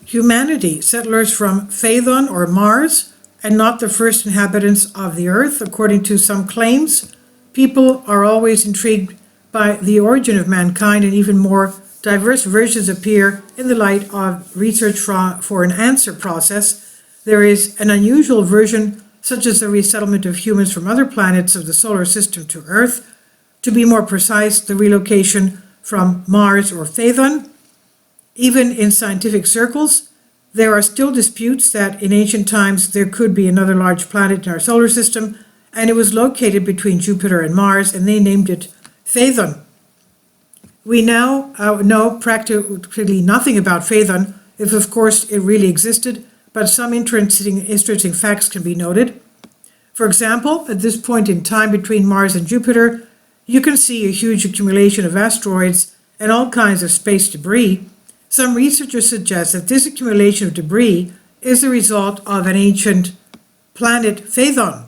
humanity, settlers from Phaethon or Mars, and not the first inhabitants of the Earth. According to some claims, people are always intrigued by the origin of mankind, and even more diverse versions appear in the light of research for an answer process. There is an unusual version, such as the resettlement of humans from other planets of the solar system to Earth. To be more precise, the relocation from Mars or Phaethon. Even in scientific circles, there are still disputes that in ancient times there could be another large planet in our solar system, and it was located between Jupiter and Mars, and they named it Phaethon. We now know practically nothing about Phaethon, if of course it really existed, but some interesting facts can be noted. For example, at this point in time between Mars and Jupiter, you can see a huge accumulation of asteroids and all kinds of space debris. Some researchers suggest that this accumulation of debris is the result of an ancient planet, Phaethon.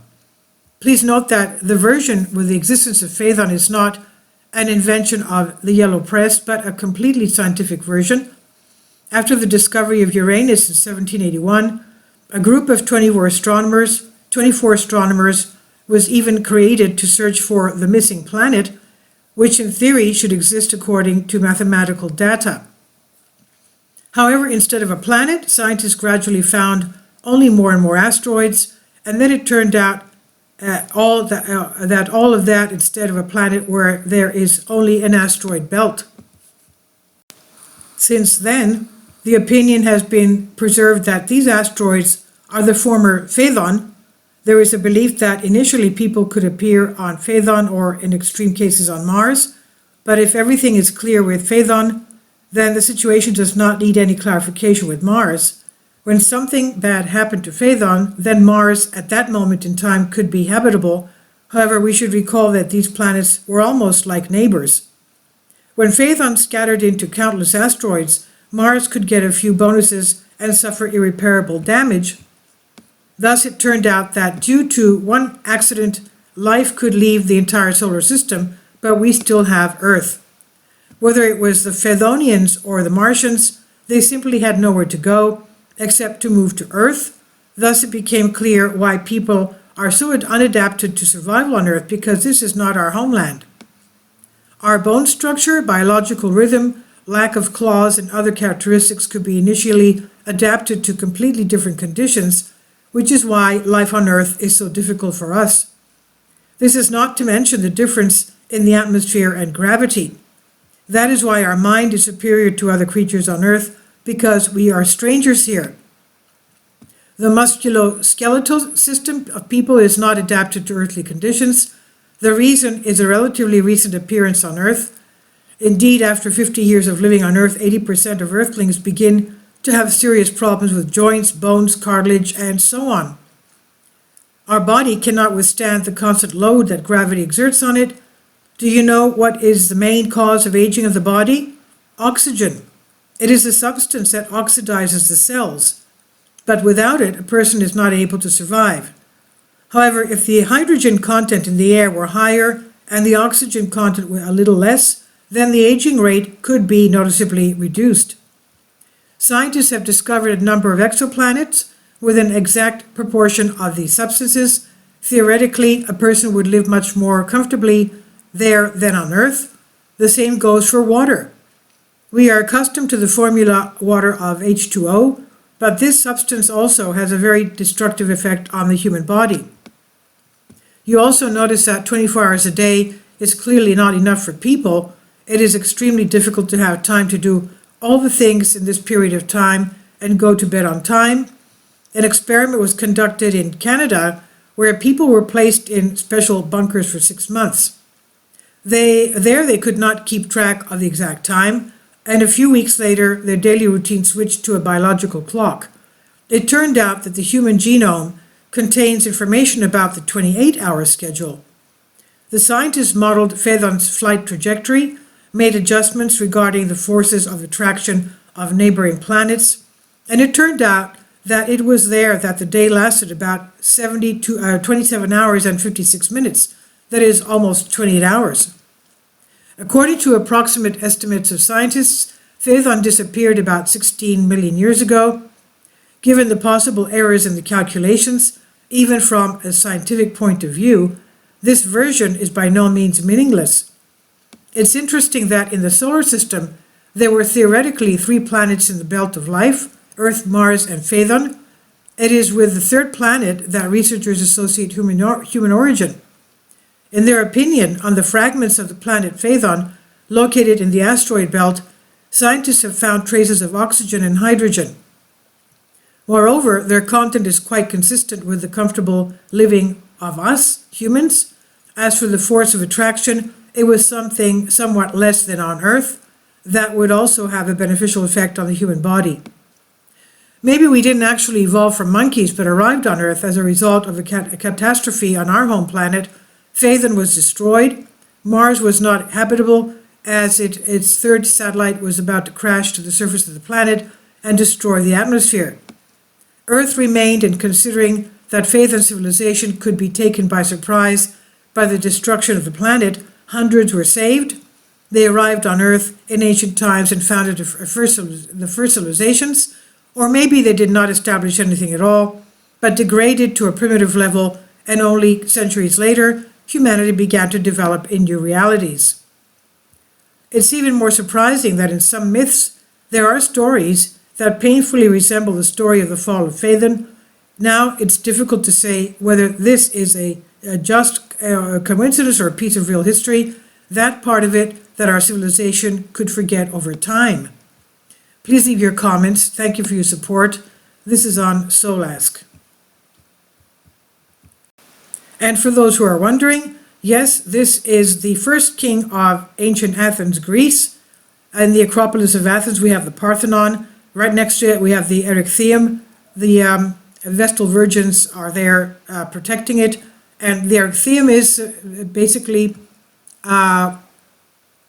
Please note that the version with the existence of Phaethon is not an invention of the yellow press, but a completely scientific version. After the discovery of Uranus in 1781, a group of 24 astronomers was even created to search for the missing planet, which in theory should exist according to mathematical data. However, instead of a planet, scientists gradually found only more and more asteroids, and then it turned out that all of that instead of a planet where there is only an asteroid belt. Since then, the opinion has been preserved that these asteroids are the former Phaethon. There is a belief that initially people could appear on Phaethon or in extreme cases on Mars, but if everything is clear with Phaethon, then the situation does not need any clarification with Mars. When something bad happened to Phaethon, then Mars at that moment in time could be habitable. However, we should recall that these planets were almost like neighbors. When Phaethon scattered into countless asteroids, Mars could get a few bonuses and suffer irreparable damage. Thus, it turned out that due to one accident, life could leave the entire solar system, but we still have Earth. Whether it was the Phaethonians or the Martians, they simply had nowhere to go except to move to Earth. Thus, it became clear why people are so unadapted to survival on Earth, because this is not our homeland. Our bone structure, biological rhythm, lack of claws, and other characteristics could be initially adapted to completely different conditions, which is why life on Earth is so difficult for us. This is not to mention the difference in the atmosphere and gravity. That is why our mind is superior to other creatures on Earth, because we are strangers here. The musculoskeletal system of people is not adapted to earthly conditions. The reason is a relatively recent appearance on Earth. Indeed, after 50 years of living on Earth, 80% of Earthlings begin to have serious problems with joints, bones, cartilage, and so on. Our body cannot withstand the constant load that gravity exerts on it. Do you know what is the main cause of aging of the body? Oxygen. It is the substance that oxidizes the cells, but without it, a person is not able to survive. However, if the hydrogen content in the air were higher and the oxygen content were a little less, then the aging rate could be noticeably reduced. Scientists have discovered a number of exoplanets with an exact proportion of these substances. Theoretically, a person would live much more comfortably there than on Earth. The same goes for water. We are accustomed to the formula water of H2O, but this substance also has a very destructive effect on the human body. You also notice that 24 hours a day is clearly not enough for people. It is extremely difficult to have time to do all the things in this period of time and go to bed on time. An experiment was conducted in Canada where people were placed in special bunkers for 6 months. They could not keep track of the exact time, and a few weeks later, their daily routine switched to a biological clock. It turned out that the human genome contains information about the 28-hour schedule. The scientists modeled Phaethon's flight trajectory, made adjustments regarding the forces of attraction of neighboring planets, and it turned out that it was there that the day lasted about 27 hours and 56 minutes, that is almost 28 hours. According to approximate estimates of scientists, Phaethon disappeared about 16 million years ago. Given the possible errors in the calculations, even from a scientific point of view, this version is by no means meaningless. It's interesting that in the solar system, there were theoretically 3 planets in the belt of life: Earth, Mars, and Phaethon. It is with the 3rd planet that researchers associate human origin. In their opinion on the fragments of the planet Phaethon, located in the asteroid belt, scientists have found traces of oxygen and hydrogen. Moreover, their content is quite consistent with the comfortable living of us, humans. As for the force of attraction, it was something somewhat less than on Earth that would also have a beneficial effect on the human body. Maybe we didn't actually evolve from monkeys but arrived on Earth as a result of a catastrophe on our home planet. Phaethon was destroyed. Mars was not habitable as its 3rd satellite was about to crash to the surface of the planet and destroy the atmosphere. Earth remained, and considering that Phaethon civilization could be taken by surprise by the destruction of the planet, hundreds were saved. They arrived on Earth in ancient times and founded the first civilizations, or maybe they did not establish anything at all, but degraded to a primitive level, and only centuries later, humanity began to develop in new realities. It's even more surprising that in some myths, there are stories that painfully resemble the story of the fall of Phaethon. Now, it's difficult to say whether this is a just coincidence or a piece of real history, that part of it that our civilization could forget over time. Please leave your comments. Thank you for your support. This is on Solask. And for those who are wondering, yes, this is the first king of ancient Athens, Greece. In the Acropolis of Athens, we have the Parthenon. Right next to it, we have the Erechtheum. The Vestal Virgins are there protecting it. And the Erechtheum is basically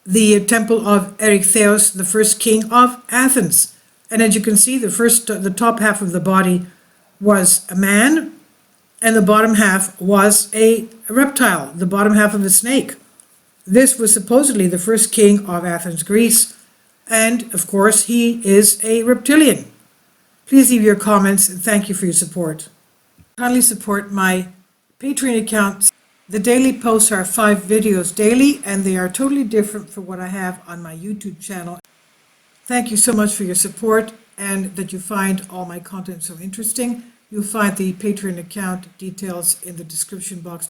the temple of Erechtheus, the first king of Athens. And as you can see, the top half of the body was a man, and the bottom half was a reptile, the bottom half of a snake. This was supposedly the first king of Athens, Greece, and of course he is a reptilian. Please leave your comments, and thank you for your support. Kindly support my Patreon account. The daily posts are 5 videos daily, and they are totally different from what I have on my YouTube channel. Thank you so much for your support, and that you find all my content so interesting. You'll find the Patreon account details in the description box.